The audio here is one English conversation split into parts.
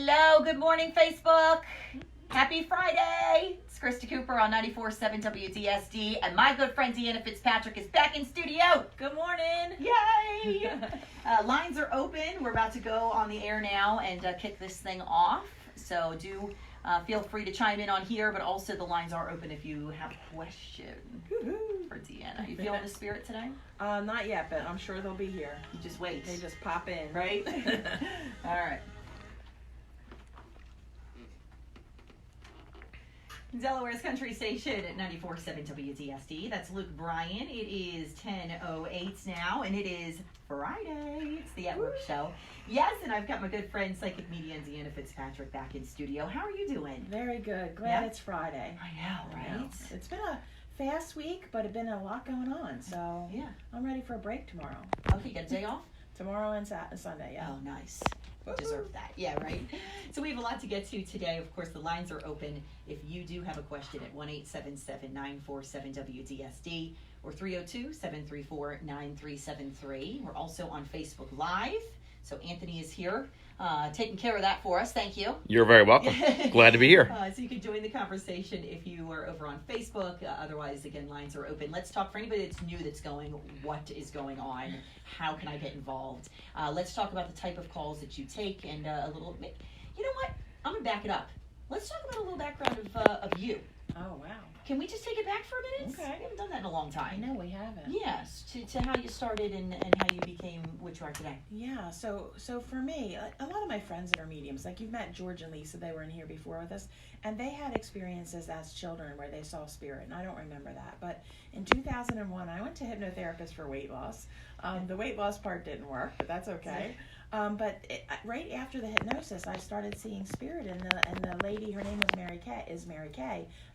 Hello, good morning, Facebook. Happy Friday. It's Krista Cooper on 94.7 WDSD, and my good friend Deanna Fitzpatrick is back in studio. Good morning. Yay. Lines are open. We're about to go on the air now and kick this thing off. So do feel free to chime in on here, but also the lines are open if you have a question for Deanna. You feeling the spirit today? Not yet, but I'm sure they'll be here. You just wait. They just pop in. Right? All right. Delaware's country station at 94.7 WDSD. That's Luke Bryan. It is 10:08 now, and it is Friday. It's the At Work Show. Yes, and I've got my good friend, psychic medium Deanna Fitzpatrick, back in studio. How are you doing? Very good. Glad it's Friday. I know, right? It's been a fast week, but it's been a lot going on, so yeah, I'm ready for a break tomorrow. Okay, you got a day off? Tomorrow and Sunday, yeah. Oh, nice. Deserve that. Yeah, right? So we have a lot to get to today. Of course, the lines are open. If you do have a question at 1-877-947-WDSD or 302-734-9373. We're also on Facebook Live. So Anthony is here taking care of that for us. Thank you. You're very welcome. Glad to be here. So you can join the conversation if you are over on Facebook. Otherwise, again, lines are open. Let's talk for anybody that's new that's going, what is going on? How can I get involved? Let's talk about the type of calls that you take and a little bit. You know what? I'm going to back it up. Let's talk about a little background of you. Oh, wow. Can we just take it back for a minute? Okay. We haven't done that in a long time. I know we haven't. Yes, to how you started and how you became what you are today. Yeah, so for me, a lot of my friends that are mediums, like you've met George and Lisa, they were in here before with us, and they had experiences as children where they saw spirit, and I don't remember that. But in 2001, I went to hypnotherapist for weight loss. The weight loss part didn't work, but that's okay. Right after the hypnosis, I started seeing spirit, and the lady, her name was Mary Kay,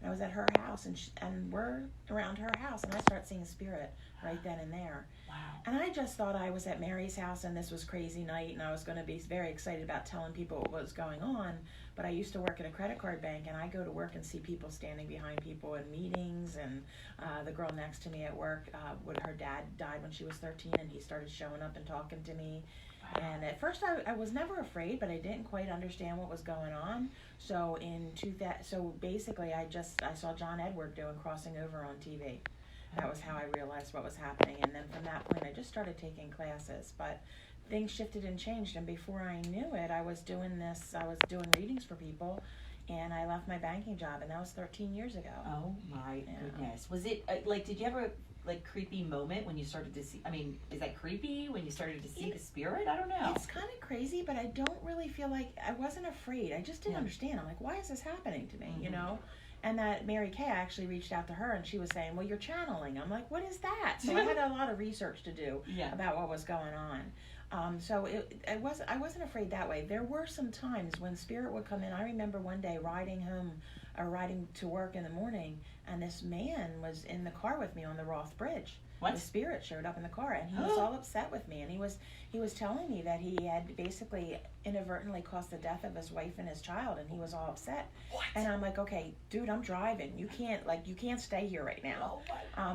and I was at her house, and we're around her house, and I started seeing spirit right then and there. Wow. And I just thought I was at Mary's house, and this was crazy night, and I was going to be very excited about telling people what was going on. But I used to work at a credit card bank, and I go to work and see people standing behind people in meetings, and the girl next to me at work, her dad died when she was 13, and he started showing up and talking to me. And at first I was never afraid, but I didn't quite understand what was going on. So basically I saw John Edward doing Crossing Over on TV. That was how I realized what was happening. And then from that point I just started taking classes. But things shifted and changed, and before I knew it, I was doing readings for people, and I left my banking job, and that was 13 years ago. Oh my goodness. Was it did you ever creepy moment when you started to see, is that creepy when you started to see the spirit? I don't know. It's kind of crazy, but I don't really feel like, I wasn't afraid. I just didn't understand. I'm like, why is this happening to me, you know? And that Mary Kay, I actually reached out to her, and she was saying, well, you're channeling. I'm like, what is that? So I had a lot of research to do about what was going on. So I wasn't afraid that way. There were some times when spirit would come in. I remember one day riding to work in the morning, and this man was in the car with me on the Roth Bridge. What? The spirit showed up in the car, and he was all upset with me, and he was telling me that he had basically inadvertently caused the death of his wife and his child, and he was all upset. What? And I'm like, okay, dude, I'm driving. You can't stay here right now.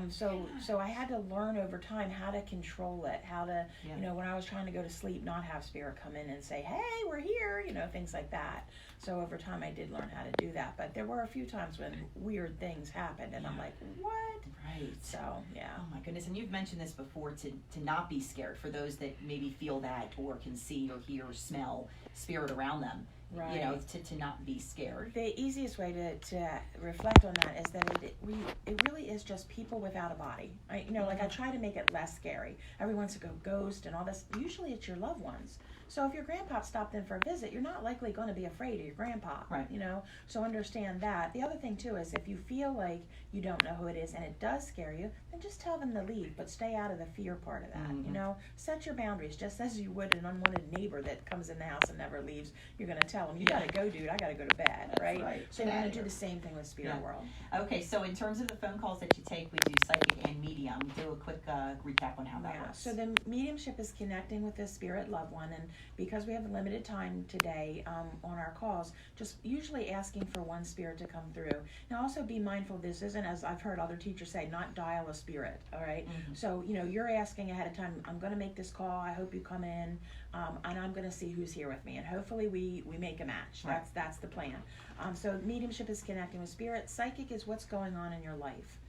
So I had to learn over time how to control it, how to, when I was trying to go to sleep, not have spirit come in and say, hey, we're here, things like that. So over time I did learn how to do that, but there were a few times when weird things happened, and I'm like, what? Right. So, yeah. Oh my goodness, and you've mentioned this before, to not be scared, for those that maybe feel that or can see or hear or smell spirit around them. Right. To not be scared. The easiest way to reflect on that is that it really is just people without a body. I try to make it less scary. Everyone's a ghost and all this. Usually it's your loved ones. So if your grandpa stopped in for a visit, you're not likely going to be afraid of your grandpa. Right. So understand that. The other thing too is if you feel like you don't know who it is and it does scare you, then just tell them to leave, but stay out of the fear part of that. Set your boundaries, just as you would an unwanted neighbor that comes in the house and never leaves. You're going to tell them, you got to go, dude, I got to go to bed. That's right? So you're going to do the same thing with spirit world. Okay, so in terms of the phone calls that you take, we do psychic and medium. Do a quick recap on how that works. So the mediumship is connecting with the spirit loved one, and because we have limited time today on our calls, just usually asking for one spirit to come through. Now also be mindful, this isn't, as I've heard other teachers say, not dial a spirit, all right? So, you're asking ahead of time, I'm going to make this call, I hope you come in, and I'm going to see who's here with me, and hopefully we make a match. Right. That's the plan. So mediumship is connecting with spirit. Psychic is what's going on in your life.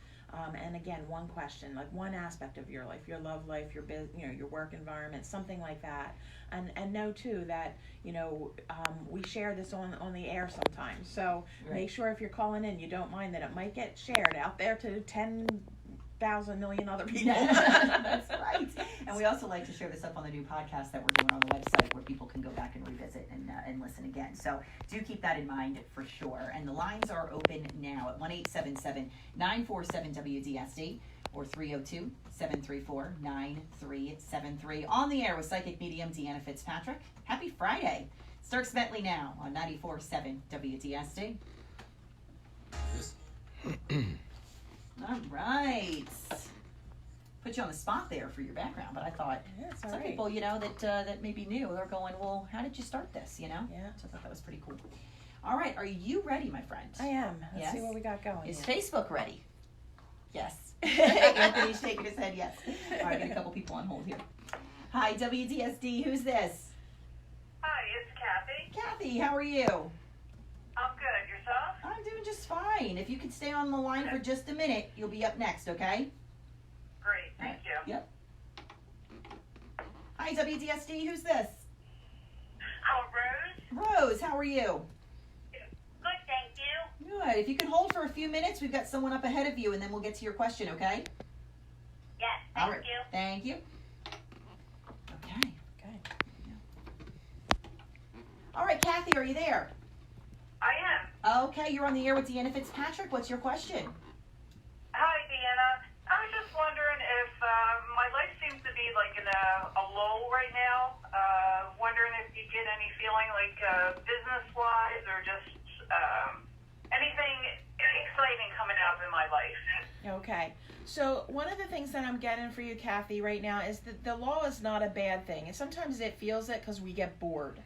And again, one question, like one aspect of your life, your love life, your your work environment, something like that. And know too that we share this on the air sometimes. So make sure if you're calling in, you don't mind that it might get shared out there to 10,000 million other people. That's right. And we also like to share this up on the new podcast that we're doing on the website, where people can go back and revisit and listen again. So do keep that in mind for sure. And the lines are open now at 1-877-947-WDSD or 302-734-9373. On the air with psychic medium Deanna Fitzpatrick. Happy Friday. Starks Bentley now on 94.7 WDSD. All right. Put you on the spot there for your background, but I thought some people, that maybe knew, they're going, well, how did you start this, Yeah. So I thought that was pretty cool. All right, are you ready, my friend? I am. Let's see what we got going. Is Facebook ready? Yes. Anthony's shaking his head yes. All right, I got a couple people on hold here. Hi, WDSD, who's this? Hi, it's Kathy. Kathy, how are you? I'm good. Yourself? I'm doing just fine. If you could stay on the line for just a minute, you'll be up next, okay? Great. Thank you. Yep. Hi, WDSD. Who's this? Rose. Rose, how are you? Good, thank you. Good. If you could hold for a few minutes, we've got someone up ahead of you, and then we'll get to your question, okay? Yes, All thank right. you. Thank you. Okay. All right, Kathy, are you there? I am. Okay, you're on the air with Deanna Fitzpatrick. What's your question? Hi, Deanna. I was just wondering if my life seems to be like in a lull right now. Wondering if you get any feeling like business-wise or just anything exciting coming up in my life. Okay. So one of the things that I'm getting for you, Kathy, right now is that the law is not a bad thing. And sometimes it feels it because we get bored.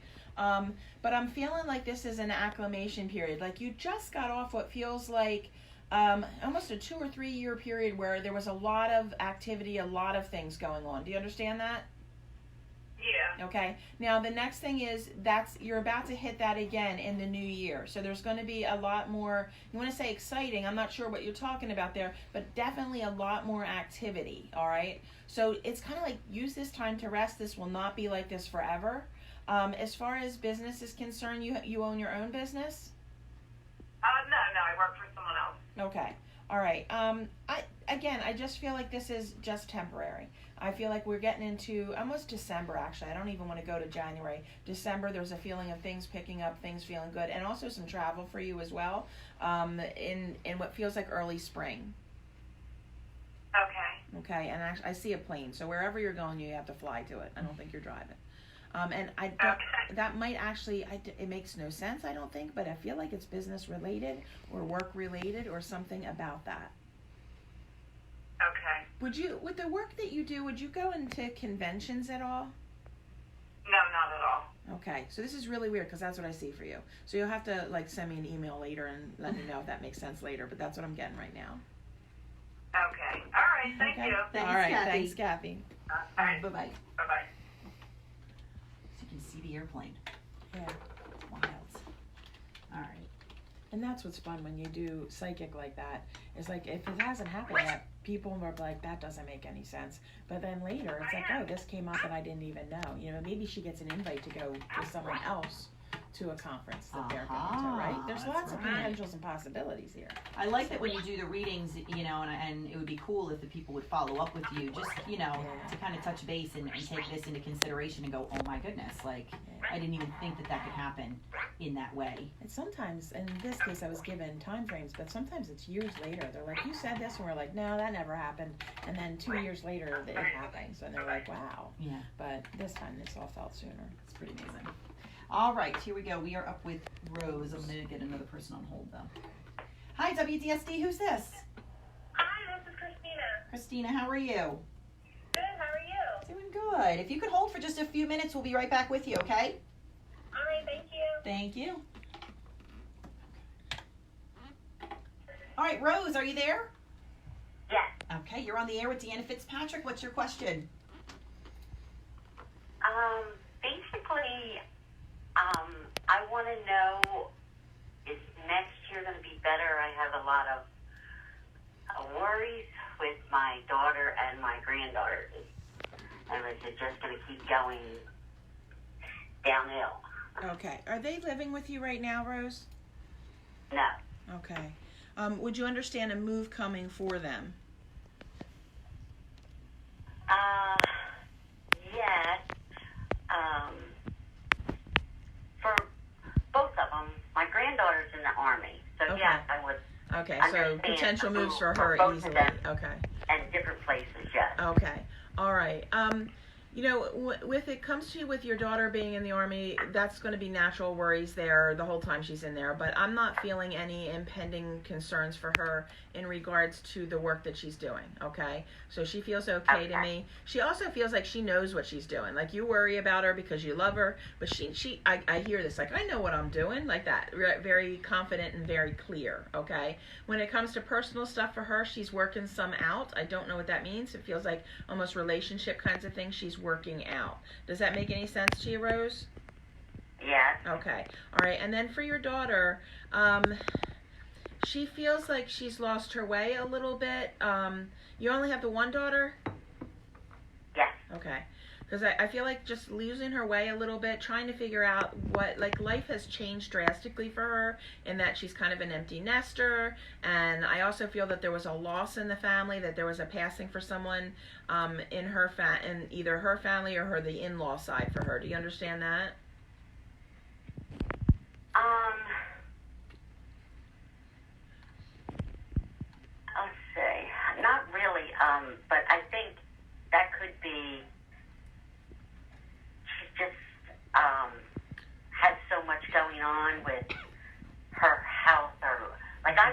But I'm feeling like this is an acclimation period. Like you just got off what feels like almost a 2 or 3 year period where there was a lot of activity, a lot of things going on. Do you understand that? Yeah. Okay. Now the next thing is you're about to hit that again in the new year. So there's going to be a lot more, you want to say exciting, I'm not sure what you're talking about there, but definitely a lot more activity, all right? So it's kind of like use this time to rest. This will not be like this forever. As far as business is concerned, you own your own business? No, I work for someone else. Okay. All right. I just feel like this is just temporary. I feel like we're getting into almost December, actually. I don't even want to go to January. December, there's a feeling of things picking up, things feeling good, and also some travel for you as well in what feels like early spring. Okay. Okay, and I see a plane, so wherever you're going, you have to fly to it. I don't think you're driving. And that might actually, it makes no sense, I don't think, but I feel like it's business related or work related or something about that. Okay. With the work that you do, would you go into conventions at all? No, not at all. Okay, so this is really weird because that's what I see for you. So you'll have to send me an email later and let me know if that makes sense later, but that's what I'm getting right now. Okay. All right. Thank you. Thanks, all right, Kathy. thanks, Kathy. All right. Bye-bye. Bye-bye. So you can see the airplane. Yeah. It's wild. All right. And that's what's fun when you do psychic like that. It's like, if it hasn't happened yet, people are like, that doesn't make any sense. But then later, it's like, oh, this came up and I didn't even know. Maybe she gets an invite to go with someone else to a conference that they're going to, right? There's lots of potentials and possibilities here. I like that when you do the readings, and it would be cool if the people would follow up with you, just, to kind of touch base and take this into consideration and go, oh my goodness, I didn't even think that could happen in that way. And sometimes, in this case, I was given time frames, but sometimes it's years later. They're like, you said this, and we're like, no, that never happened. And then 2 years later, it happens, and they're like, wow. Yeah. But this time, this all felt sooner. It's pretty amazing. All right, here we go. We are up with Rose. I'm going to get another person on hold, though. Hi, WDSD. Who's this? Hi, this is Christina. Christina, how are you? Good, how are you? Doing Good. If you could hold for just a few minutes, we'll be right back with you, okay? All right, thank you. Thank you. All right, Rose, are you there? Yes. Okay, you're on the air with Deanna Fitzpatrick. What's your question? Basically, I want to know, is next year going to be better? I have a lot of worries with my daughter and my granddaughter. And is it just going to keep going downhill? Okay. Are they living with you right now, Rose? No. Okay. Would you understand a move coming for them? Yes. For both of them, my granddaughter's in the Army. So, Okay. yes, I would. Okay, so Understand. potential moves for For her both of easily. them. Okay. And different places, yes. Okay. All right. You know, with it comes to with your daughter being in the Army, that's going to be natural worries there the whole time she's in there. But I'm not feeling any impending concerns for her in regards to the work that she's doing. Okay. So she feels okay to me. She also feels like she knows what she's doing. Like, you worry about her because you love her, but I hear this, like, I know what I'm doing, like that. Very confident and very clear. Okay. When it comes to personal stuff for her, she's working some out. I don't know what that means. It feels like almost relationship kinds of things she's working out. Does that make any sense to you, Rose? Yes. Okay. All right. And then for your daughter, she feels like she's lost her way a little bit. You only have the one daughter? Yes. Okay. Because I feel like just losing her way a little bit, trying to figure out what, like, life has changed drastically for her in that she's kind of an empty nester. And I also feel that there was a loss in the family, that there was a passing for someone in her in either her family or the in-law side for her. Do you understand that? Let's see. Not really, but I think that could be, she just has so much going on with her health, or, like, I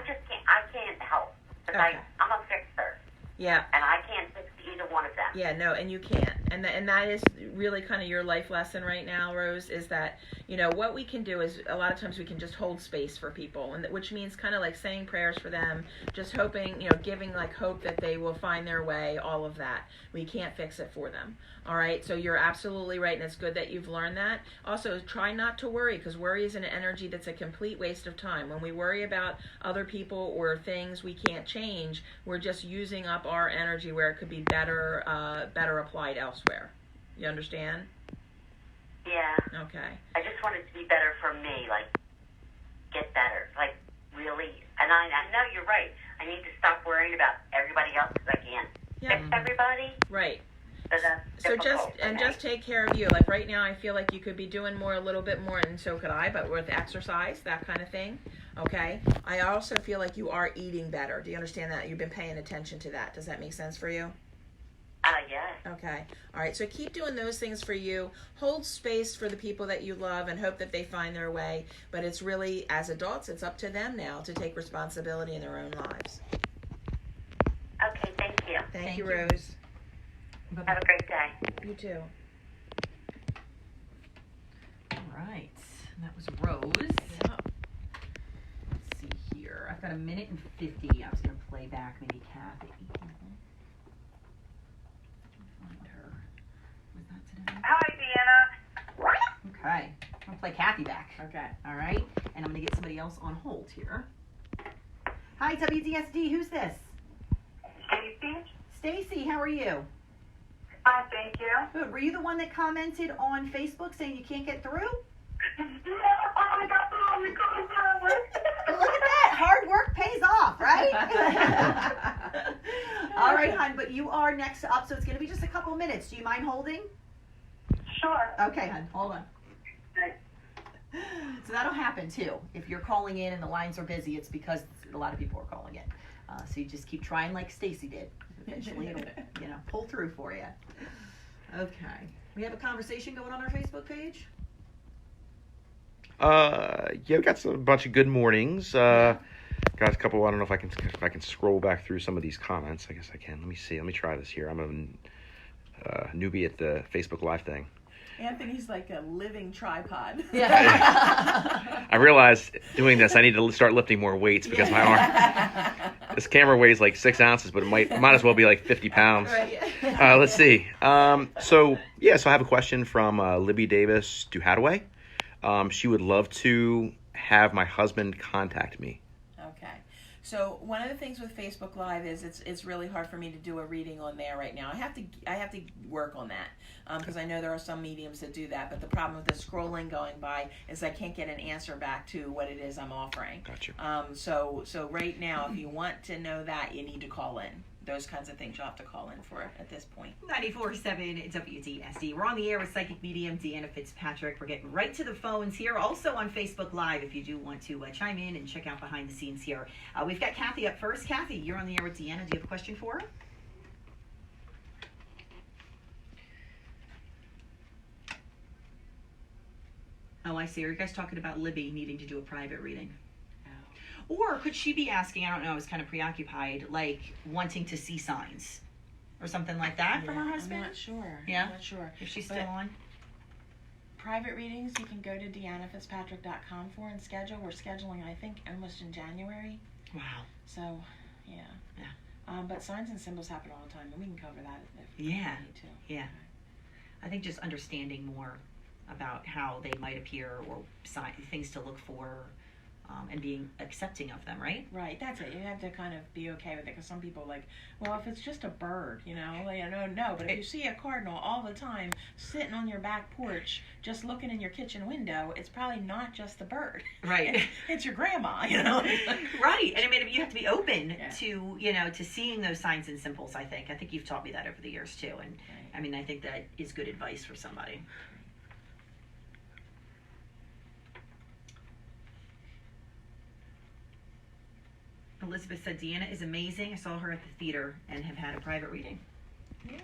can't help. Because Okay. I'm a fixer, Yeah. and I can't fix either one of them. Yeah, no, and you can't. And that is really kind of your life lesson right now, Rose, is that, you know, what we can do is a lot of times we can just hold space for people, and which means kind of like saying prayers for them, just hoping, you know, giving like hope that they will find their way, all of that. We can't fix it for them. All right, so you're absolutely right, and it's good that you've learned that. Also, try not to worry, because worry is an energy that's a complete waste of time. When we worry about other people or things we can't change, we're just using up our energy where it could be better applied elsewhere. You understand? Yeah. Okay. I just want it to be better for me, like, get better. Like, really. And I know you're right. I need to stop worrying about everybody else because I can't fix everybody. Right. So that's So difficult for me. just take care of you. Like right now, I feel like you could be doing a little bit more, and so could I, but with exercise, that kind of thing. Okay. I also feel like you are eating better. Do you understand that? You've been paying attention to that. Does that make sense for you? Yeah. Okay. All right. So keep doing those things for you. Hold space for the people that you love and hope that they find their way. But it's really, as adults, it's up to them now to take responsibility in their own lives. Okay, thank you. Thank you, Rose. Have a great day. You too. All right. And that was Rose. Yeah. Let's see here. I've got 1 minute and 50. I was going to play back maybe Kathy. Find her. Was that today? Hi, Deanna. Okay. I'm going to play Kathy back. Okay. All right. And I'm going to get somebody else on hold here. Hi, WDSD. Who's this? Stacy. Stacy, how are you? Hi, thank you. Good. Were you the one that commented on Facebook saying you can't get through? Look at that. Hard work pays off, right? All right, hon, but you are next up, so it's going to be just a couple minutes. Do you mind holding? Sure. Okay, hon, hold on. So that'll happen too. If you're calling in and the lines are busy, it's because a lot of people are calling in. So you just keep trying like Stacy did. Eventually it'll, pull through for you. Okay. We have a conversation going on our Facebook page? Yeah, we got a bunch of good mornings. Got a couple. I don't know if I can scroll back through some of these comments. I guess I can. Let me see. Let me try this here. I'm newbie at the Facebook Live thing. Anthony's like a living tripod. Yeah. I realized doing this, I need to start lifting more weights because my arm. This camera weighs like 6 ounces, but it might as well be like 50 pounds. Right. Let's see. So I have a question from Libby Davis Duhadaway. She would love to have my husband contact me. Okay. So one of the things with Facebook Live is it's really hard for me to do a reading on there right now. I have to work on that because I know there are some mediums that do that. But the problem with the scrolling going by is I can't get an answer back to what it is I'm offering. Gotcha. So right now, if you want to know that, you need to call in. Those kinds of things you'll have to call in for at this point. 94.7 WDSD. We're on the air with psychic medium Deanna Fitzpatrick. We're getting right to the phones here. Also on Facebook Live, if you do want to chime in and check out behind the scenes here. We've got Kathy up first. Kathy, you're on the air with Deanna. Do you have a question for her? Oh, I see. Are you guys talking about Libby needing to do a private reading? Or could she be asking, I don't know, I was kind of preoccupied, like wanting to see signs or something like that from her husband? I'm not sure. Yeah? I'm not sure. If she's still on? Private readings, you can go to DeannaFitzpatrick.com for and schedule. We're scheduling, I think, almost in January. Wow. So, yeah. Yeah. But signs and symbols happen all the time, and we can cover that if we Yeah. need to. Yeah. I think just understanding more about how they might appear or things to look for. And being accepting of them, right? Right, that's it. You have to kind of be okay with it because some people are like, well, if it's just a bird, like, no. But if you see a cardinal all the time sitting on your back porch, just looking in your kitchen window, it's probably not just the bird. Right. It's your grandma, Right. And I mean, you have to be open Yeah. to seeing those signs and symbols, I think. I think you've taught me that over the years, too. And, Right. I mean, I think that is good advice for somebody. Elizabeth said, Deanna is amazing. I saw her at the theater and have had a private reading. Yeah.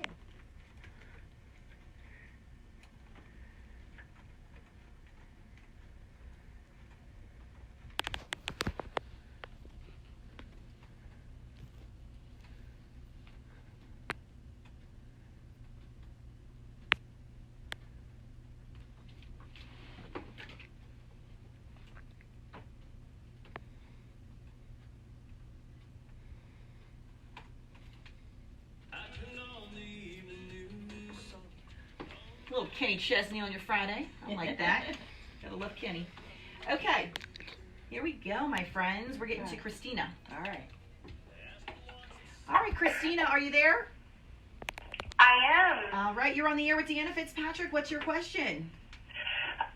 Little Kenny Chesney on your Friday. I like that. Gotta love Kenny. Okay, here we go, my friends. We're getting to Christina. All right. All right, Christina, are you there? I am. All right, you're on the air with Deanna Fitzpatrick. What's your question?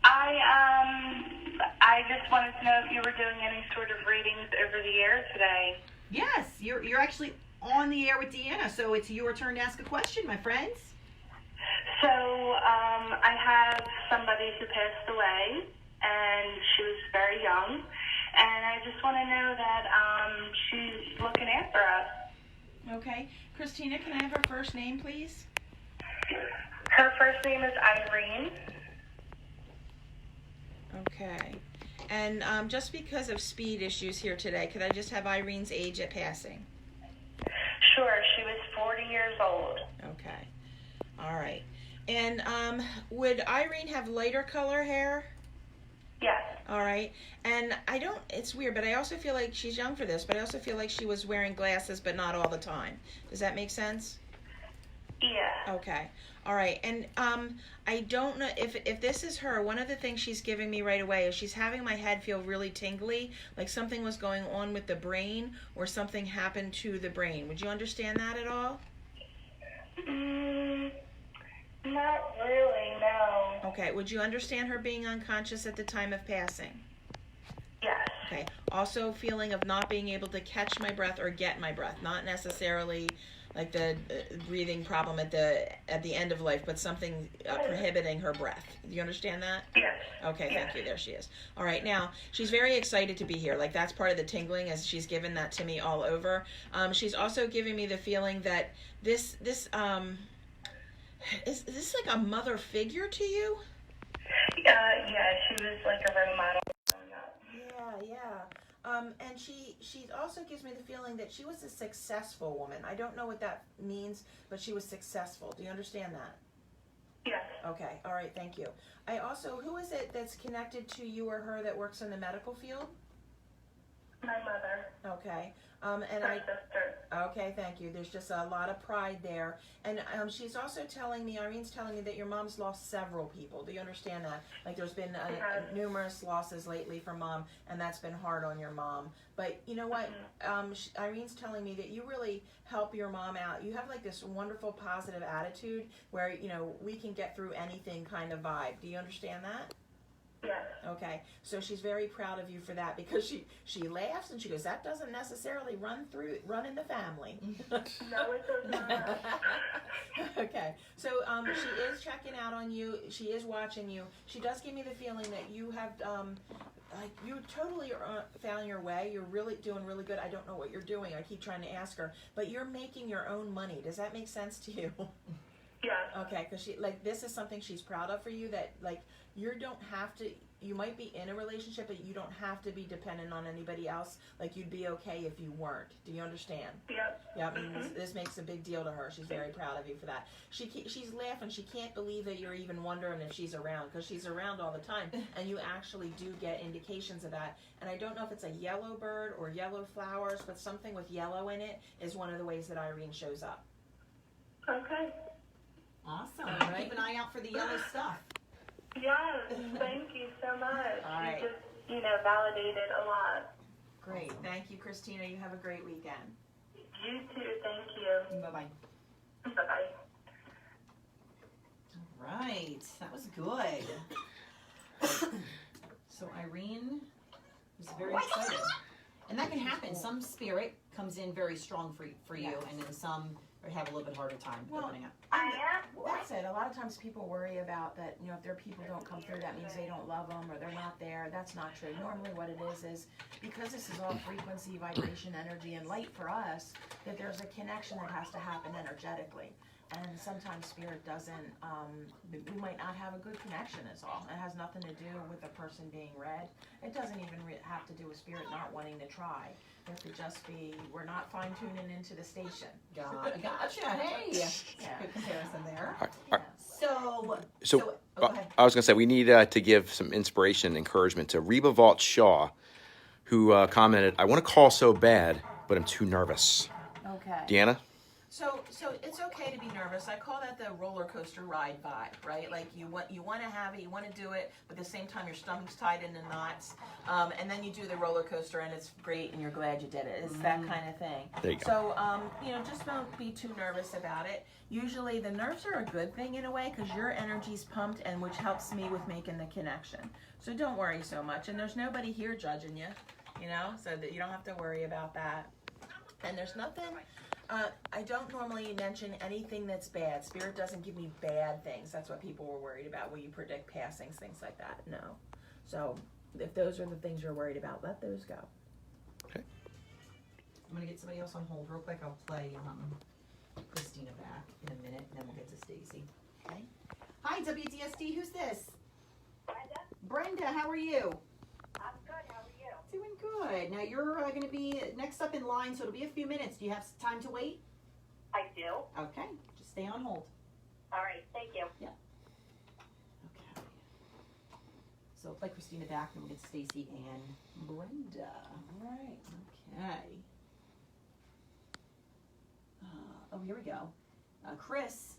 I just wanted to know if you were doing any sort of readings over the air today. Yes, you're actually on the air with Deanna, so it's your turn to ask a question, my friends. So, I have somebody who passed away, and she was very young, and I just want to know that she's looking after us. Okay. Christina, can I have her first name, please? Her first name is Irene. Okay. And just because of speed issues here today, could I just have Irene's age at passing? Sure, she was 40 years old. Okay. All right. And would Irene have lighter color hair? Yes. All right. And it's weird, but I also feel like she's young for this, but I also feel like she was wearing glasses, but not all the time. Does that make sense? Yeah. Okay. All right. And I don't know if this is her. One of the things she's giving me right away is she's having my head feel really tingly, like something was going on with the brain or something happened to the brain. Would you understand that at all? Not really, no. Okay. Would you understand her being unconscious at the time of passing? Yes. Okay. Also feeling of not being able to catch my breath or get my breath, not necessarily like the breathing problem at the end of life, but something prohibiting her breath. Do you understand that? Yes. Okay, Yes. thank you. There she is. All right, now she's very excited to be here. Like that's part of the tingling, as she's given that to me all over. She's also giving me the feeling that this is this like a mother figure to you? Yeah, she was like a role model. Yeah. And she also gives me the feeling that she was a successful woman. I don't know what that means, but she was successful. Do you understand that? Yes. Okay, all right, thank you. I also, who is it that's connected to you or her that works in the medical field? My mother. Okay, and My sister. okay, thank you. There's just a lot of pride there. And she's also telling me, Irene's telling me that your mom's lost several people. Do you understand that? Like there's been numerous losses lately for mom, and that's been hard on your mom. But you know what? Irene's telling me that you really help your mom out. You have like this wonderful positive attitude where, you know, we can get through anything kind of vibe. Do you understand that? Yes. Okay, so she's very proud of you for that because she laughs and she goes, that doesn't necessarily run in the family. No, it does not. Okay, so she is checking out on you. She is watching you. She does give me the feeling that you have like you totally found your way. You're really doing really good. I don't know what you're doing. I keep trying to ask her, but you're making your own money. Does that make sense to you? Yes. Okay, because she like this is something she's proud of for you, that like you don't have to, you might be in a relationship, but you don't have to be dependent on anybody else. Like you'd be okay if you weren't. Do you understand? Yep. Yeah, I mean, this makes a big deal to her. She's very proud of you for that. She's laughing. She can't believe that you're even wondering if she's around, because she's around all the time, and you actually do get indications of that. And I don't know if it's a yellow bird or yellow flowers, but something with yellow in it is one of the ways that Irene shows up. Okay. Awesome. All right. Keep an eye out for the yellow stuff. Yes, thank you so much. All right. You just, validated a lot. Great. Thank you, Christina. You have a great weekend. You too, thank you. Bye-bye. Bye-bye. All right. That was good. So Irene was very excited. And that can happen. Some spirit comes in very strong for you, Yes. and then some have a little bit harder time opening up. That's it. A lot of times people worry about that, if their people don't come through, that means they don't love them or they're not there. That's not true. Normally what it is because this is all frequency, vibration, energy, and light for us, that there's a connection that has to happen energetically. And sometimes spirit doesn't, we might not have a good connection is all. It has nothing to do with the person being read. It doesn't even have to do with spirit not wanting to try. It could just be, we're not fine tuning into the station. Gotcha. Hey. Yeah. Good comparison there. All right. So go ahead. I was going to say, we need to give some inspiration and encouragement to Reba Vault Shaw, who commented, I want to call so bad, but I'm too nervous. Okay. Deanna? So it's okay to be nervous. I call that the roller coaster ride vibe, right? Like you want to have it, you want to do it, but at the same time your stomach's tied into knots, and then you do the roller coaster and it's great and you're glad you did it. It's that kind of thing. There you go. So just don't be too nervous about it. Usually the nerves are a good thing in a way because your energy's pumped, and which helps me with making the connection. So don't worry so much, and there's nobody here judging you, so that you don't have to worry about that. And there's nothing. I don't normally mention anything that's bad. Spirit doesn't give me bad things. That's what people were worried about. Will you predict passings, things like that? No. So if those are the things you're worried about, let those go. Okay. I'm going to get somebody else on hold real quick. I'll play Christina back in a minute, and then we'll get to Stacy. Okay. Hi, WDSD. Who's this? Brenda, how are you? I'm good. How are you? Doing good. Now you're going to be next up in line, so it'll be a few minutes. Do you have time to wait? I do. Okay. Just stay on hold. All right. Thank you. Okay. So play Christina back, and we'll get Stacy and Brenda. All right. Okay. Here we go. Chris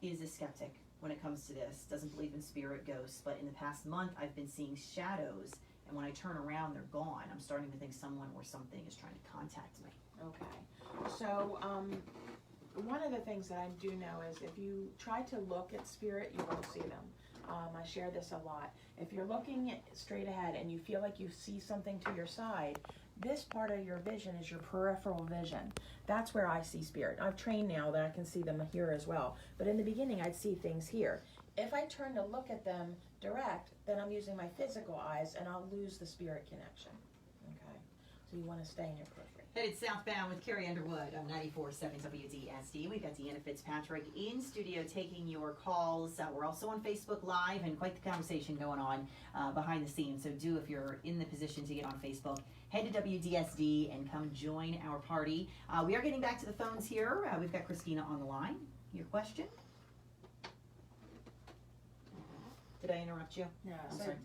is a skeptic when it comes to this. Doesn't believe in spirit, ghosts, but in the past month, I've been seeing shadows, and when I turn around, they're gone. I'm starting to think someone or something is trying to contact me. Okay. So one of the things that I do know is if you try to look at spirit, you won't see them. I share this a lot. If you're looking straight ahead and you feel like you see something to your side, this part of your vision is your peripheral vision. That's where I see spirit. I've trained now that I can see them here as well. But in the beginning, I'd see things here. If I turn to look at them direct, then I'm using my physical eyes and I'll lose the spirit connection. Okay. So you want to stay in your periphery. Headed southbound with Carrie Underwood on 94.7 WDSD. We've got Deanna Fitzpatrick in studio taking your calls. We're also on Facebook Live and quite the conversation going on behind the scenes. So do, if you're in the position to get on Facebook, head to WDSD and come join our party. We are getting back to the phones here. We've got Christina on the line. Your question? Did I interrupt you? No, I'm so sorry.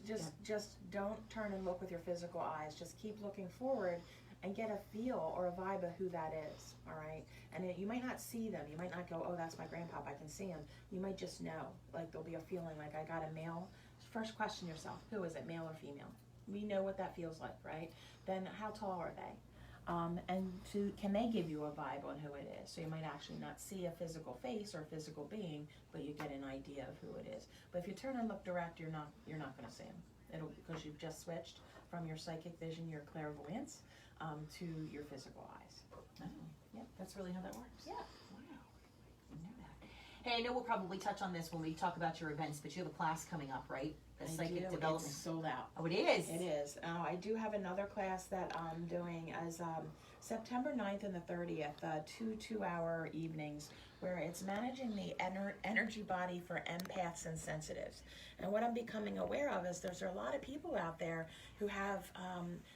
just don't turn and look with your physical eyes. Just keep looking forward and get a feel or a vibe of who that is, all right? And you might not see them. You might not go, oh, that's my grandpop, I can see him. You might just know, like there'll be a feeling like I got a male. First question yourself, who is it, male or female? We know what that feels like, right? Then how tall are they? Can they give you a vibe on who it is? So you might actually not see a physical face or a physical being, but you get an idea of who it is. But if you turn and look direct, you're not going to see them. Because you've just switched from your psychic vision, your clairvoyance, to your physical eyes. Oh, yeah, that's really how that works. Yeah. Wow. I didn't know that. Hey, I know we'll probably touch on this when we talk about your events, but you have a class coming up, right? The I psychic do. development. It's sold out. Oh, it is? It is. I do have another class that I'm doing as September 9th and the 30th, two-hour evenings, where it's managing the energy body for empaths and sensitives. And what I'm becoming aware of is there's a lot of people out there who have,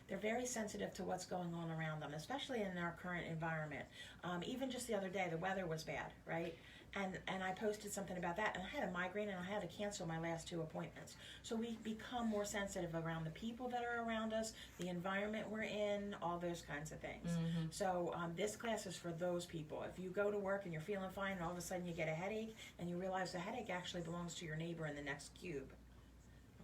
they're very sensitive to what's going on around them, especially in our current environment. Even just the other day, the weather was bad, right? And I posted something about that, and I had a migraine, and I had to cancel my last 2 appointments. So we become more sensitive around the people that are around us, the environment we're in, all those kinds of things. Mm-hmm. So this class is for those people. If you go to work and you're feeling fine, and all of a sudden you get a headache, and you realize the headache actually belongs to your neighbor in the next cube.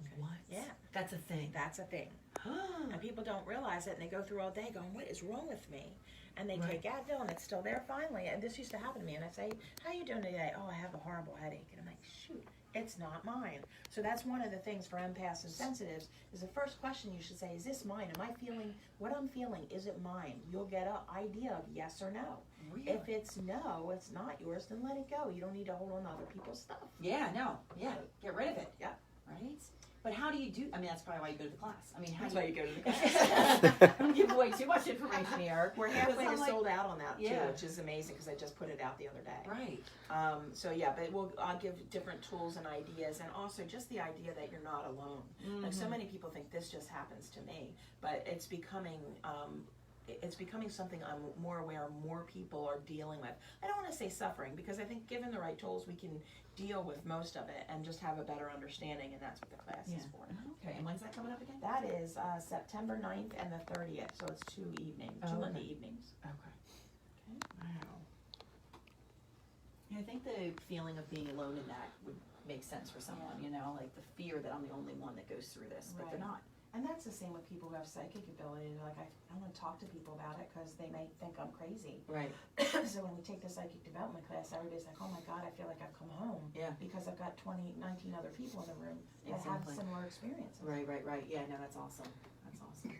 Okay. What? Yeah. That's a thing. That's a thing. And people don't realize it, and they go through all day going, what is wrong with me? And they Right. take Advil, and it's still there finally. And this used to happen to me. And I say, how you doing today? Oh, I have a horrible headache. And I'm like, shoot, it's not mine. So that's one of the things for empaths and sensitives is the first question you should say, is this mine? Am I feeling what I'm feeling? Is it mine? You'll get an idea of yes or no. Really? If it's no, it's not yours, then let it go. You don't need to hold on to other people's stuff. Yeah, no. Yeah, get rid of it. Yep. Right? But how do you do, I mean, that's probably why you go to the class. I mean, how That's do why you you go to the class. don't give away too much information here. We're halfway to Because I'm sold out on that Yeah. too, which is amazing because I just put it out the other day. Right. So yeah, but I'll give different tools and ideas, and also just the idea that you're not alone. Like so many people think this just happens to me, but it's becoming something I'm more aware more people are dealing with. I don't want to say suffering because I think given the right tools we can deal with most of it and just have a better understanding, and that's what the class is for. Okay, and when's that coming up again? That is September 9th and the 30th, so it's 2 evenings, Oh, two okay. Monday evenings. Okay. Wow. Yeah, I think the feeling of being alone in that would make sense for someone, you know, like the fear that I'm the only one that goes through this, but they're Right. not. And that's the same with people who have psychic ability. Like I want to talk to people about it because they may think I'm crazy. Right. So when we take the psychic development class, everybody's like, oh my God, I feel like I've come home. Yeah. Because I've got 19 other people in the room that have Exactly. similar experiences. Right. Yeah, no, that's awesome. That's awesome.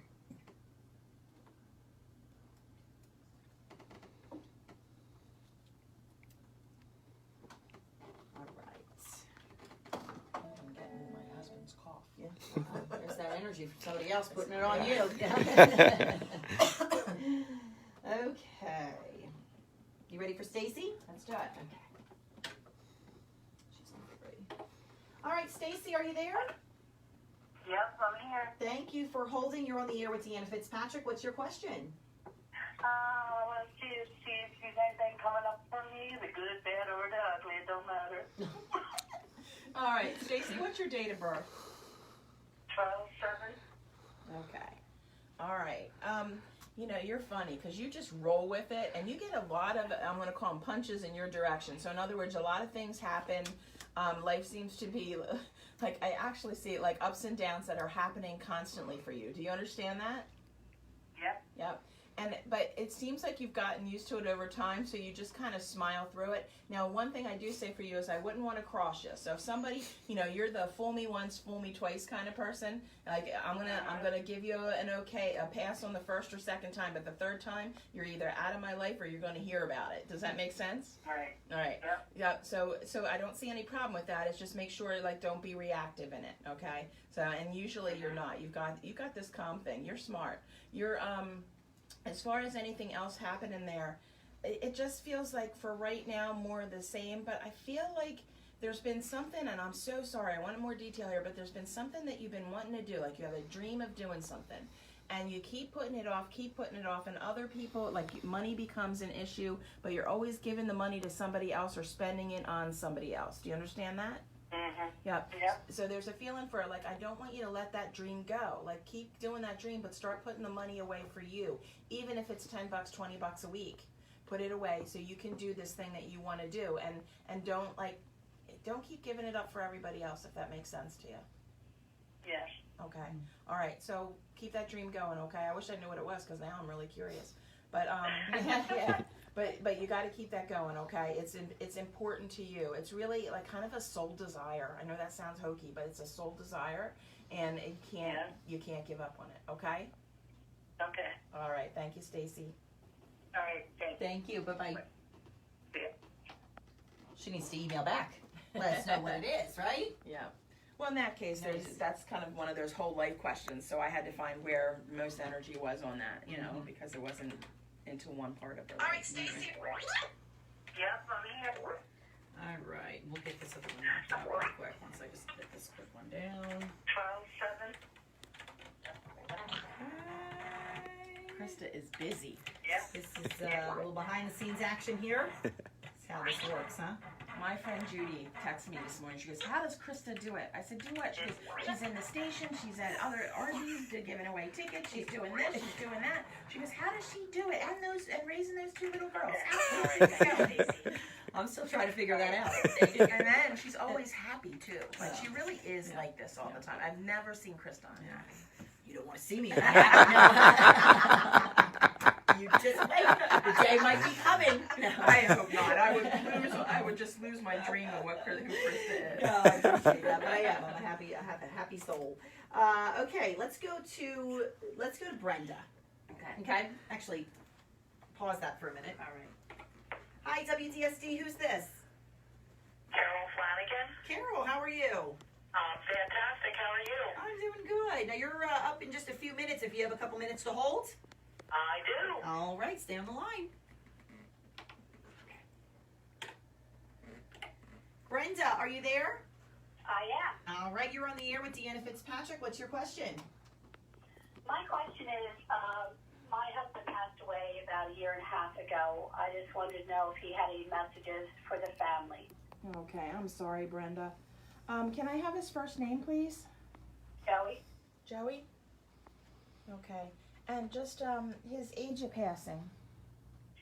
All right. I'm getting my husband's cough. Yeah. There's that energy from somebody else putting it on you. Okay. You ready for Stacy? Let's do it. Okay. She's not ready. All right, Stacy, are you there? Yes, I'm here. Thank you for holding. You're on the air with Deanna Fitzpatrick. What's your question? I want to see if there's anything coming up for me, the good, bad, or the ugly. It don't matter. All right, Stacy, what's your date of birth? 12/7. Okay. All right. You know, you're funny because you just roll with it and you get a lot of, I'm going to call them punches in your direction. So in other words, a lot of things happen. Life seems to be like, I actually see it like ups and downs that are happening constantly for you. Do you understand that? Yep. Yep. But it seems like you've gotten used to it over time, so you just kind of smile through it. Now, one thing I do say for you is I wouldn't want to cross you. So if somebody, you know, you're the fool me once, fool me twice kind of person, like I'm gonna give you a pass on the first or second time, but the third time you're either out of my life or you're going to hear about it. Does that make sense? All right. All right. Yep. Yeah. So I don't see any problem with that. It's just make sure like don't be reactive in it. Okay. So and usually you're not. You've got this calm thing. You're smart. as far as anything else happening there, it just feels like for right now more of the same, but I feel like there's been something, and I'm so sorry, I wanted more detail here, but there's been something that you've been wanting to do, like you have a dream of doing something, and you keep putting it off, and other people, like money becomes an issue, but you're always giving the money to somebody else or spending it on somebody else. Do you understand that? Mm-hmm. Yep. Yep. So there's a feeling for like, I don't want you to let that dream go. Like keep doing that dream, but start putting the money away for you. Even if it's $10, $20 a week, put it away so you can do this thing that you want to do. And don't keep giving it up for everybody else, if that makes sense to you. Yes. Okay. All right. So keep that dream going. Okay. I wish I knew what it was because now I'm really curious. But yeah. But you got to keep that going, okay? It's important to you. It's really like kind of a soul desire. I know that sounds hokey, but it's a soul desire, and you can't give up on it, okay? Okay. All right. Thank you, Stacy. All right. Thank you. Bye-bye. Yeah. She needs to email back. Let us know what it is, right? Yeah. Well, in that case, that's kind of one of those whole life questions. So I had to find where most energy was on that, because it wasn't into one part of her life. All right, Stacy. Yep, I'm here. All right, we'll get this other one knocked out real quick once I just get this quick one down. 12-7. Krista is busy. Yep. This is a little behind the scenes action here. That's how this works, huh? My friend Judy texted me this morning. She goes, how does Krista do it? I said, do what? She goes, she's in the station. She's at other Arby's, giving away tickets. She's doing this. She's doing that. She goes, how does she do it? And raising those two little girls. I'm still trying to figure that out. And then she's always happy, too. Like, she really is like this all the time. I've never seen Krista unhappy. You don't want to see me. You just wait. The day might be coming. No. I hope not. I would just lose my dream of who Krista is. No, I appreciate that, but I am. I'm a happy soul. Okay, let's go to Brenda. Okay. Actually, pause that for a minute. All right. Hi, WDSD. Who's this? Carol Flanagan. Carol, how are you? Fantastic. How are you? I'm doing good. Now you're up in just a few minutes. If you have a couple minutes to hold. I do. All right, stay on the line. Brenda, are you there? I am. All right, you're on the air with Deanna Fitzpatrick. What's your question? My question is, my husband passed away about a year and a half ago. I just wanted to know if he had any messages for the family. Okay, I'm sorry, Brenda. Can I have his first name, please? Joey? Joey? Okay. And just his age of passing.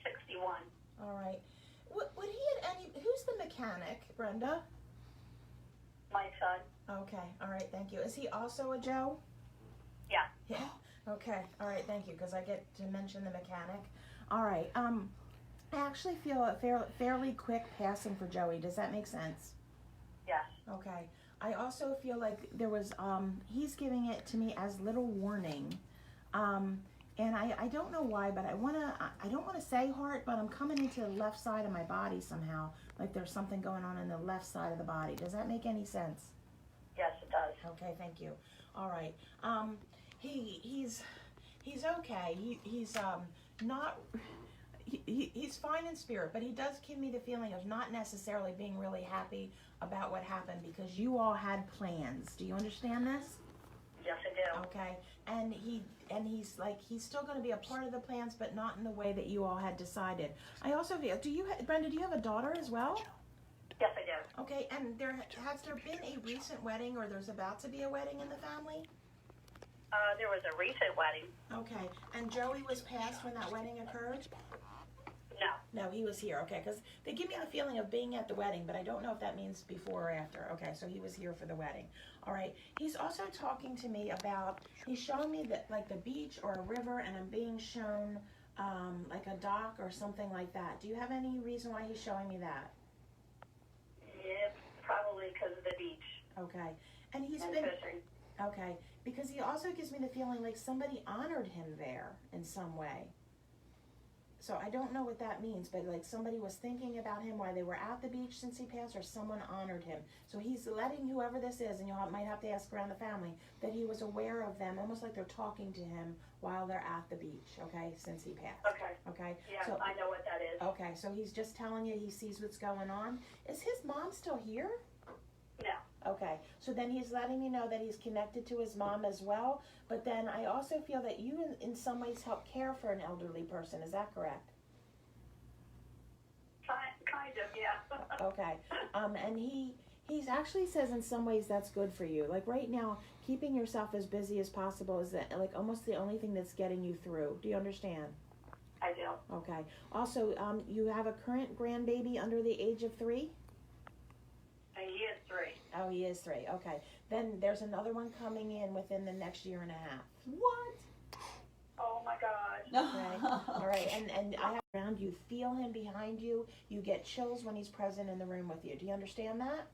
61. All right. Would he at any... Who's the mechanic, Brenda? My son. Okay. All right. Thank you. Is he also a Joe? Yeah. Yeah. Okay. All right. Thank you, because I get to mention the mechanic. All right. I actually feel a fairly quick passing for Joey. Does that make sense? Yes. Okay. I also feel like there was... he's giving it to me as little warning. And I don't know why, but I don't want to say heart, but I'm coming into the left side of my body somehow. Like there's something going on in the left side of the body. Does that make any sense? Yes, it does. Okay, thank you. All right. He's okay. He's not... He's fine in spirit, but he does give me the feeling of not necessarily being really happy about what happened because you all had plans. Do you understand this? Yes, I do. Okay, and he's still going to be a part of the plans, but not in the way that you all had decided. I also feel, Brenda, do you have a daughter as well? Yes, I do. Okay, and has there been a recent wedding, or there's about to be a wedding in the family? There was a recent wedding. Okay, and Joey was passed when that wedding occurred? No. No, he was here. Okay, because they give me the feeling of being at the wedding, but I don't know if that means before or after. Okay, so he was here for the wedding. All right. He's also talking to me about, he's showing me that like the beach or a river, and I'm being shown like a dock or something like that. Do you have any reason why he's showing me that? Yeah, probably because of the beach. Okay. And he's And been... fishing. Okay. Because he also gives me the feeling like somebody honored him there in some way. So I don't know what that means, but like somebody was thinking about him while they were at the beach since he passed, or someone honored him. So he's letting whoever this is, and you might have to ask around the family, that he was aware of them, almost like they're talking to him while they're at the beach, okay, since he passed. Okay. Okay? Yeah, So, I know what that is. okay, so he's just telling you he sees what's going on. Is his mom still here? No. Okay, so then he's letting me know that he's connected to his mom as well, but then I also feel that you in some ways help care for an elderly person, is that correct? Kind of, yeah. Okay, and he's actually says in some ways that's good for you. Like right now, keeping yourself as busy as possible is like almost the only thing that's getting you through. Do you understand? I do. Okay, also, you have a current grandbaby under the age of 3? And he is 3. Oh, he is 3. Okay. Then there's another one coming in within the next year and a half. What? Oh my God. Okay. All right. And I have around you, feel him behind you. You get chills when he's present in the room with you. Do you understand that?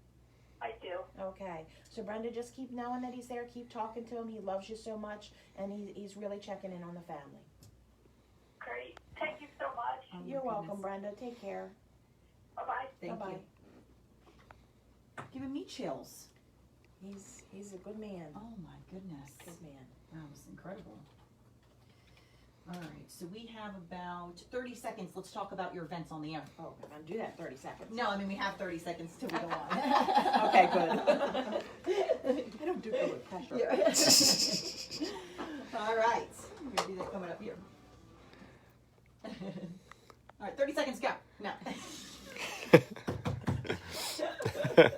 I do. Okay. So Brenda, just keep knowing that he's there. Keep talking to him. He loves you so much, and he's really checking in on the family. Great. Thank you so much. Oh, my You're welcome, goodness. Brenda. Take care. Bye-bye. Thank Bye-bye. you. Giving me chills. He's a good man. Oh my goodness. Good man. That was incredible. All right, so we have about 30 seconds. Let's talk about your events on the air. Oh, I'm gonna do that in 30 seconds. No, I mean, we have 30 seconds till we go on. Okay, good. I don't do good with pressure. Yeah. All right, we're gonna do that coming up here. All right, 30 seconds, go. No. I'll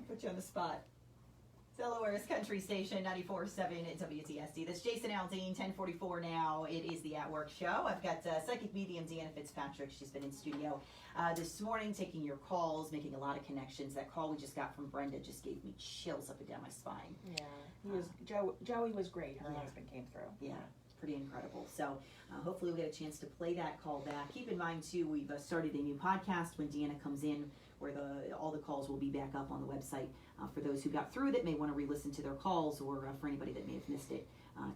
put you on the spot. Delaware's Country Station, 94.7 at WDSD. That's Jason Aldean, 1044 now. It is the At Work Show. I've got psychic medium Deanna Fitzpatrick. She's been in studio this morning taking your calls, making a lot of connections. That call we just got from Brenda just gave me chills up and down my spine. Yeah, he was. Joey was great. Her Yeah. husband came through. Yeah, it's pretty incredible. So hopefully we'll get a chance to play that call back. Keep in mind, too, we've started a new podcast when Deanna comes in, where all the calls will be back up on the website for those who got through that may want to re-listen to their calls, or for anybody that may have missed it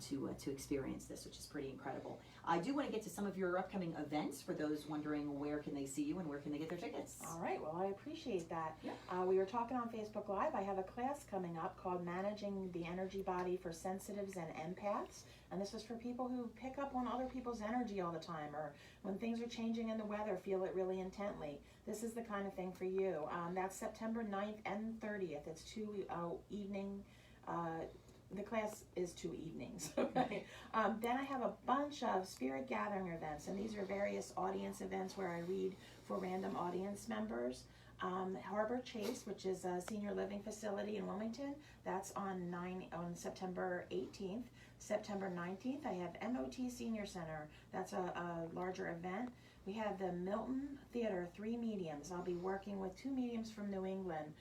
to experience this, which is pretty incredible. I do want to get to some of your upcoming events for those wondering where can they see you and where can they get their tickets. All right. Well, I appreciate that. Yeah. We were talking on Facebook Live. I have a class coming up called Managing the Energy Body for Sensitives and Empaths. And this is for people who pick up on other people's energy all the time, or when things are changing in the weather, feel it really intently. This is the kind of thing for you. That's September 9th and 30th. It's 2 evening. The class is 2 evenings. Okay. Then I have a bunch of spirit gathering events, and these are various audience events where I read for random audience members. Harbor Chase, which is a senior living facility in Wilmington, that's on September 18th. September 19th, I have MOT Senior Center. That's a larger event. We have the Milton Theater, 3 mediums. I'll be working with 2 mediums from New England.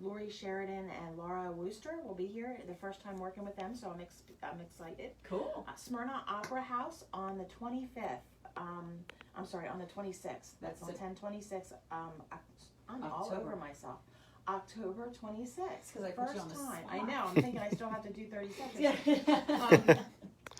Lori Sheridan and Laura Wooster will be here. The first time working with them, so I'm excited. Cool. Smyrna Opera House on the 25th. I'm sorry, on the 26th. That's on 10/26. I'm all October. over myself. October 26th. 'Cause I put you on First the time. spot. I know. I'm thinking I still have to do 30 seconds. Yeah.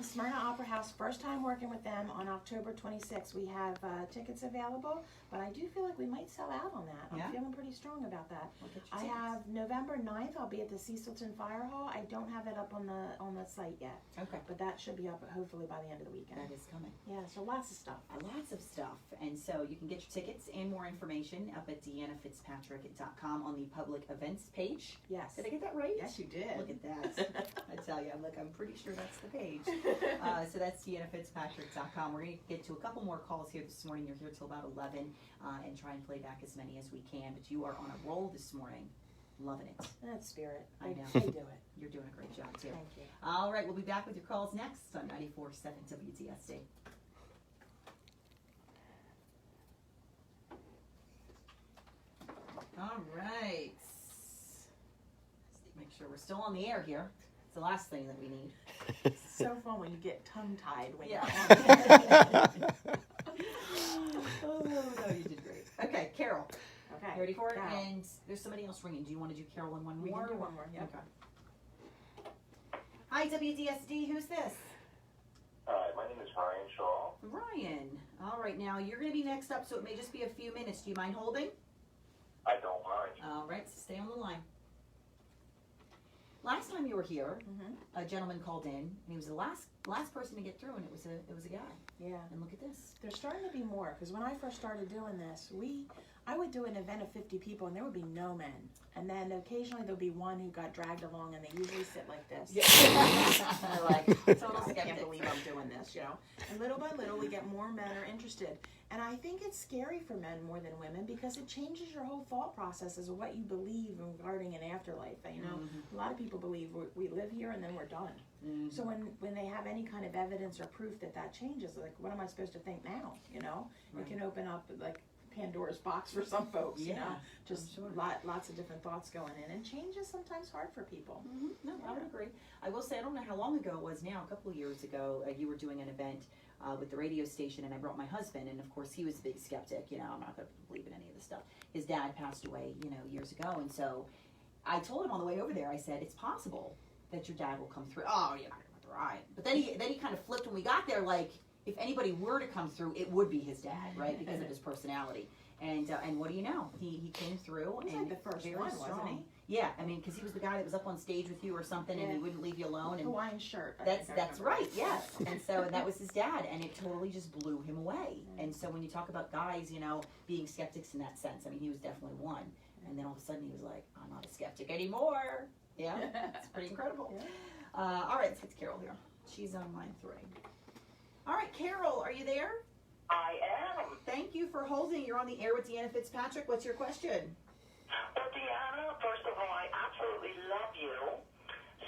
Smyrna Opera House, first time working with them on October 26th. We have tickets available, but I do feel like we might sell out on that. I'm Yeah. feeling pretty strong about that. We'll get your I tickets. have November 9th. I'll be at the Cecilton Fire Hall. I don't have it up on the site yet, Okay. but that should be up hopefully by the end of the weekend. That is coming. Yeah, so lots of stuff. Lots of stuff. And so you can get your tickets and more information up at DeannaFitzpatrick.com on the public events page. Yes. Did I get that right? Yes, you did. Look at that. I tell you, I'm pretty sure that's the page. So that's DeannaFitzpatrick.com. We're going to get to a couple more calls here this morning. You're here till about 11 and try and play back as many as we can. But you are on a roll this morning. Loving it. That's spirit. I know. They do it. You're doing a great job, too. Thank you. All right, we'll be back with your calls next on 94.7 WDSD. All right. Let's make sure we're still on the air here. It's the last thing that we need. It's so fun when you get tongue-tied when Yeah. you're on. Oh, no, you did great. Okay, Carol. Okay. You ready for it? Now. And there's somebody else ringing. Do you want to do Carol and one more? We can do one more, yeah. Okay. Hi, WDSD. Who's this? Hi, my name is Ryan Shaw. From Ryan. All right, now you're going to be next up, so it may just be a few minutes. Do you mind holding? I don't mind. All right, so stay on the line. Last time you were here, a gentleman called in, and he was the last person to get through, and it was a guy. Yeah. And look at this. There's starting to be more, because when I first started doing this, I would do an event of 50 people, and there would be no men. And then occasionally there'll be one who got dragged along, and they usually sit like this. And they're like, I can't believe I'm doing this, you know. And little by little, we get more men are interested. And I think it's scary for men more than women, because it changes your whole thought process as to what you believe regarding an afterlife. You know, a lot of people believe we live here and then we're done. So when they have any kind of evidence or proof that changes, like, what am I supposed to think now? You know, it can open up like Pandora's box for some folks. You know, just lots of different thoughts going in, and change is sometimes hard for people. No, I would agree. I will say, I don't know how long ago it was now. A couple of years ago, you were doing an event with the radio station, and I brought my husband, and of course he was a big skeptic. You know, I'm not going to believe in any of this stuff. His dad passed away, you know, years ago, and so I told him on the way over there, I said, it's possible that your dad will come through. Oh, you're not going to come through. But then he kind of flipped when we got there, like, if anybody were to come through, it would be his dad, right, because of his personality. And what do you know? He came through, He was and like the first very one, strong. wasn't he? Yeah, I mean, because he was the guy that was up on stage with you or something, and he wouldn't leave you alone. And Hawaiian shirt. that's right, yes. And so that was his dad, and it totally just blew him away. And so when you talk about guys, you know, being skeptics in that sense, I mean, he was definitely one. And then all of a sudden he was like, I'm not a skeptic anymore. Yeah, it's pretty incredible. All right, let's get to Carol here. She's on line 3. All right, Carol, are you there? I am. Thank you for holding. You're on the air with Deanna Fitzpatrick. What's your question? Well, Deanna, first of all, I absolutely love you.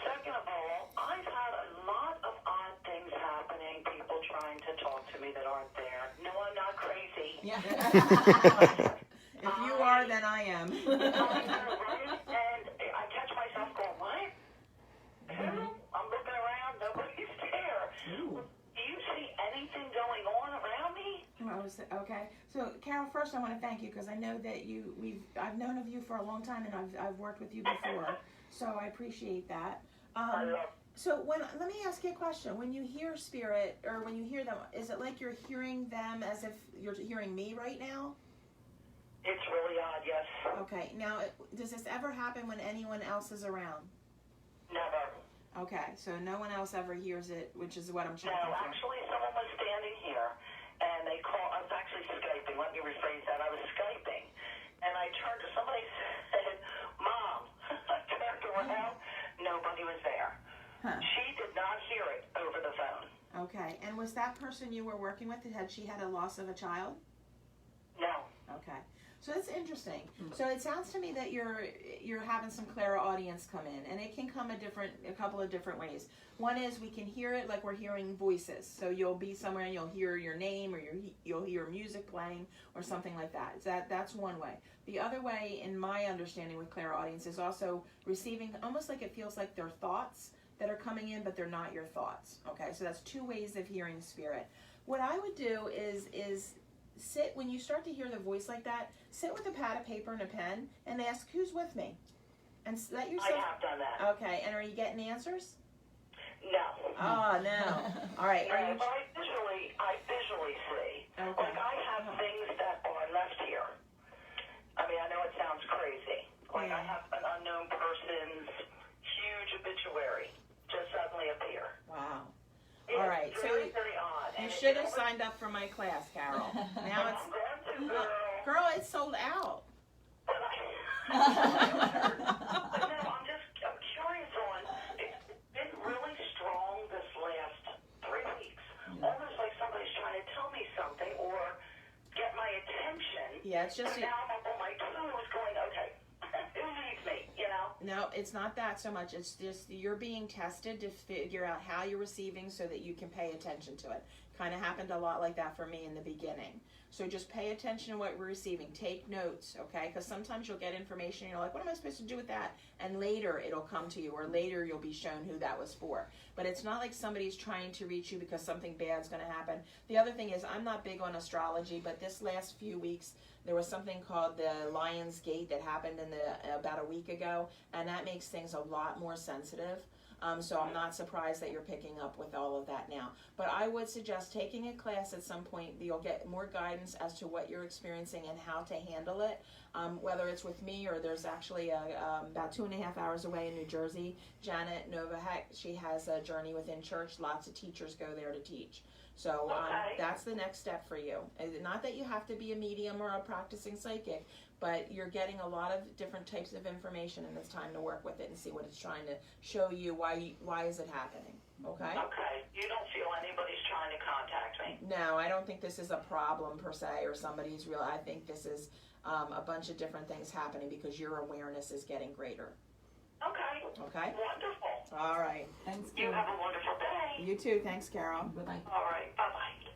Second of all, I've had a lot of odd things happening, people trying to talk to me that aren't there. No, I'm not crazy. Yeah. If you are, then I am. I know, right? And I catch myself going, what? Who? I'm looking around, nobody's there. Ooh. Do you see anything going on around me? Okay, so Carol, first I want to thank you, because I know that I've known of you for a long time, and I've worked with you before, so I appreciate that. I love. So let me ask you a question. When you hear spirit, or when you hear them, is it like you're hearing them as if you're hearing me right now? It's really odd, yes. Okay, now does this ever happen when anyone else is around? Never. Okay, so no one else ever hears it, which is what I'm checking No, for. actually, someone was standing here, and I was actually Skyping. Let me rephrase that. I was Skyping, and I turned to somebody said, Mom. I turned around. Nobody was there. Huh. She did not hear it over the phone. Okay, and was that person you were working with, had she had a loss of a child? No. Okay, so that's interesting. So it sounds to me that you're having some clairaudience come in, and it can come a couple of different ways. One is we can hear it like we're hearing voices. So you'll be somewhere and you'll hear your name, or you'll hear music playing or something like that. That's one way. The other way, in my understanding with clairaudience, is also receiving, almost like it feels like they're thoughts that are coming in, but they're not your thoughts. Okay, so that's two ways of hearing spirit. What I would do is sit, when you start to hear the voice like that, sit with a pad of paper and a pen and ask, who's with me? And let yourself. I have done that. Okay, and are you getting answers? No. Oh, no. All right. No, Are you? but I visually see. Okay. Like, I have things that are left here. I mean, I know it sounds crazy. Like, I have an unknown person's huge obituary just suddenly appear. Wow. It's All right, so very, very odd. You And should have it's signed up for my class, Carol. Now it's. I'm going to, girl. Girl, it's sold out. But no, I'm curious on, it's been really strong this last 3 weeks. Almost like somebody's trying to tell me something or get my attention. Yeah, it's just. And now I'm up on my toes going, okay, who needs me, you know? No, it's not that so much. It's just you're being tested to figure out how you're receiving so that you can pay attention to it. Kind of happened a lot like that for me in the beginning. So just pay attention to what we're receiving. Take notes, okay? Because sometimes you'll get information and you're like, what am I supposed to do with that? And later it'll come to you, or later you'll be shown who that was for. But it's not like somebody's trying to reach you because something bad's going to happen. The other thing is, I'm not big on astrology, but this last few weeks there was something called the Lion's Gate that happened about a week ago, and that makes things a lot more sensitive. So I'm not surprised that you're picking up with all of that now. But I would suggest taking a class at some point. You'll get more guidance as to what you're experiencing and how to handle it. Whether it's with me or there's actually about 2.5 hours away in New Jersey, Janet Novak, she has a Journey Within Church. Lots of teachers go there to teach. So that's the next step for you. Not that you have to be a medium or a practicing psychic, but you're getting a lot of different types of information, and it's time to work with it and see what it's trying to show you. Why is it happening? Okay? Okay. You don't feel anybody's trying to contact me? No, I don't think this is a problem per se or somebody's real. I think this is a bunch of different things happening because your awareness is getting greater. Okay. Okay? Wonderful. All right. Thanks, You Carol. have a wonderful day. You too. Thanks, Carol. Bye-bye. All right. Bye-bye.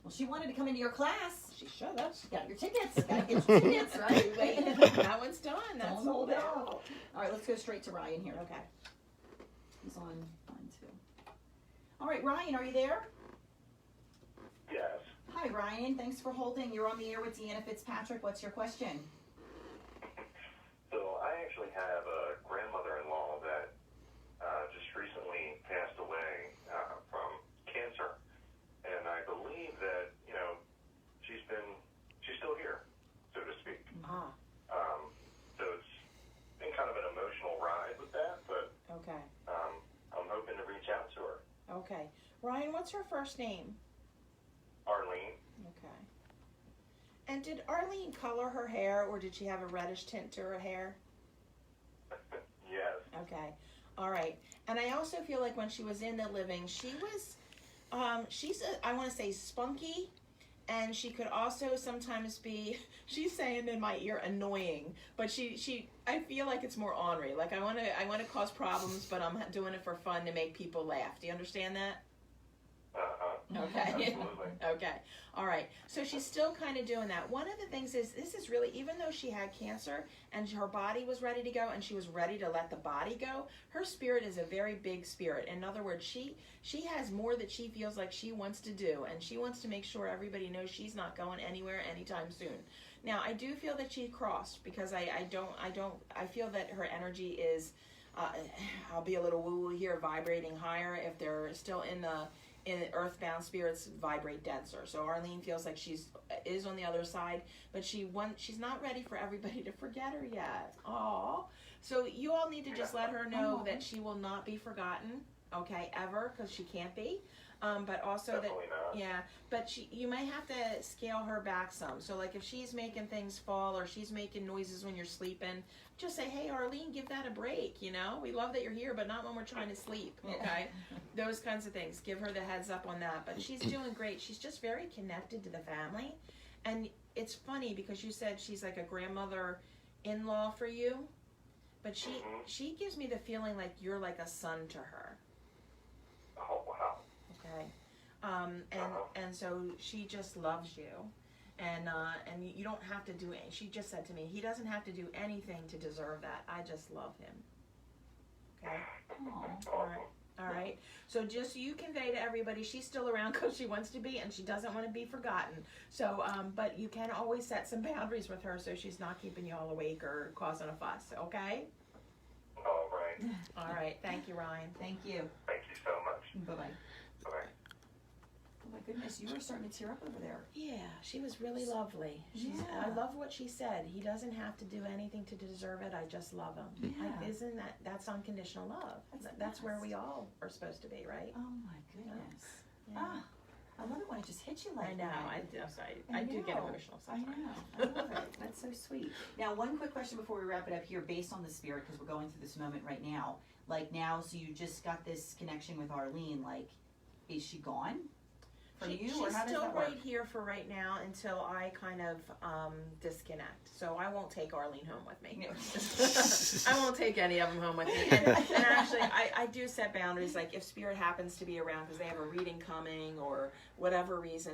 Well, she wanted to come into your class. She should have. Got your tickets. Got to get your tickets, right? That one's done. That's Don't hold sold it out. out. All right, let's go straight to Ryan here. Okay. He's on too. All right, Ryan, are you there? Yes. Hi, Ryan. Thanks for holding. You're on the air with Deanna Fitzpatrick. What's your question? So I actually have a grandmother-in-law that just recently passed away from cancer, and I believe that she's still here, so to speak. Ah. So it's been kind of an emotional ride with that, but Okay. I'm hoping to reach out to her. Okay. Ryan, what's her first name? Arlene. Okay. And did Arlene color her hair, or did she have a reddish tint to her hair? Yes. Okay. All right. And I also feel like when she was in the living, she was, I want to say spunky, and she could also sometimes be, she's saying in my ear, annoying, but I feel like it's more ornery. Like I want to cause problems, but I'm doing it for fun to make people laugh. Do you understand that? Okay. Absolutely. Okay. All right. So she's still kind of doing that. One of the things is, this is really, even though she had cancer and her body was ready to go and she was ready to let the body go, her spirit is a very big spirit. In other words, she has more that she feels like she wants to do, and she wants to make sure everybody knows she's not going anywhere anytime soon. Now, I do feel that she crossed because I feel that her energy is, I'll be a little woo-woo here, vibrating higher. If they're still in earthbound, spirits vibrate denser. So Arlene feels like is on the other side, but she's not ready for everybody to forget her yet. Aww. So you all need to just let her know that she will not be forgotten, okay, ever, because she can't be. But also Definitely not. yeah, but you may have to scale her back some. So like if she's making things fall or she's making noises when you're sleeping, just say, hey, Arlene, give that a break, we love that you're here, but not when we're trying to sleep, okay? Those kinds of things. Give her the heads up on that. But she's doing great. She's just very connected to the family. And it's funny because you said she's like a grandmother-in-law for you, but she gives me the feeling like you're like a son to her. Oh, wow. Okay, and so she just loves you, and you don't have to do it. She just said to me, he doesn't have to do anything to deserve that. I just love him. Okay. All right. So just you convey to everybody she's still around because she wants to be, and she doesn't want to be forgotten. So, but you can always set some boundaries with her so she's not keeping you all awake or causing a fuss. Okay. All right. All right. Thank you, Ryan. Thank you. Thank you so much. Bye-bye. Bye. Oh my goodness, you were starting to tear up over there. Yeah, she was really lovely. Yeah. I love what she said. He doesn't have to do anything to deserve it. I just love him. Yeah. Like, isn't that's unconditional love? That's where we all are supposed to be, right? Oh my goodness. Yeah. Ah, I love it when it just hits you like I know. that. I do get know. emotional I sometimes. know. I love it. That's so sweet. Now, one quick question before we wrap it up here, based on the spirit, because we're going through this moment right now. Like now, so you just got this connection with Arlene. Like, is she gone for you, She's or how does still that work? right here for right now until I kind of disconnect. So I won't take Arlene home with me. I won't take any of them home with me. And actually, I do set boundaries. Like if spirit happens to be around because they have a reading coming or whatever reason,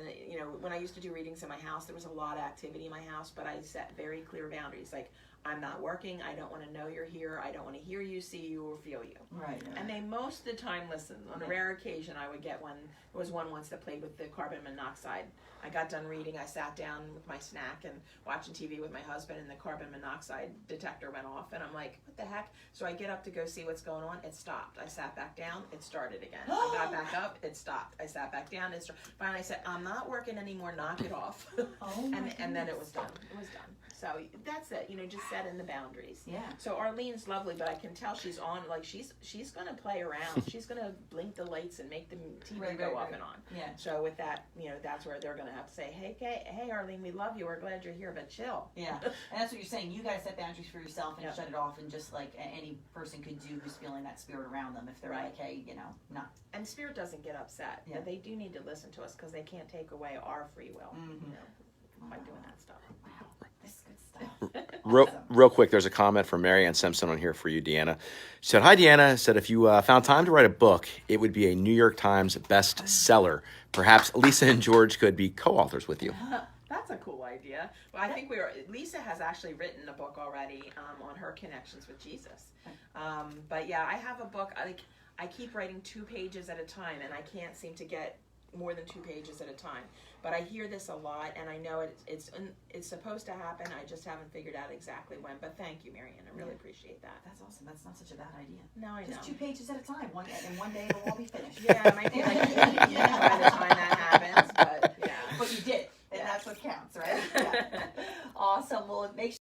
when I used to do readings in my house, there was a lot of activity in my house, but I set very clear boundaries. Like I'm not working. I don't want to know you're here. I don't want to hear you, see you, or feel you. Right. And they most of the time listen. On a rare occasion, I would get one. There was one once that played with the carbon monoxide. I got done reading. I sat down with my snack and watching TV with my husband, and the carbon monoxide detector went off. And I'm like, what the heck? So I get up to go see what's going on. It stopped. I sat back down. It started again. I got back up. It stopped. I sat back down. It started. Finally, I said, I'm not working anymore. Knock it off. And then it was done. It was done. So that's it, just setting the boundaries. Yeah. So Arlene's lovely, but I can tell she's on, like, she's gonna play around. She's gonna blink the lights and make the TV go off and on. Yeah. So with that, that's where they're gonna have to say, hey Arlene, we love you. We're glad you're here, but chill. Yeah. And that's what you're saying. You guys set boundaries for yourself and shut it off, and just like any person could do who's feeling that spirit around them, if they're like, hey, not. And spirit doesn't get upset. Yeah. But they do need to listen to us because they can't take away our free will. By doing that stuff. Wow. This is good stuff. Real quick, there's a comment from Marianne Simpson on here for you, Deanna. She said, hi, Deanna. Said, if you found time to write a book, it would be a New York Times bestseller. Perhaps Lisa and George could be co-authors with you. That's a cool idea. Well, I think Lisa has actually written a book already on her connections with Jesus. But yeah, I have a book. I keep writing 2 pages at a time, and I can't seem to get more than 2 pages at a time. But I hear this a lot, and I know it's supposed to happen. I just haven't figured out exactly when. But thank you, Marianne. I really appreciate that. That's awesome. That's not such a bad idea. No, I know. Just 2 pages at a time. And one day it'll all be finished. Yeah, it might be like 8 by the time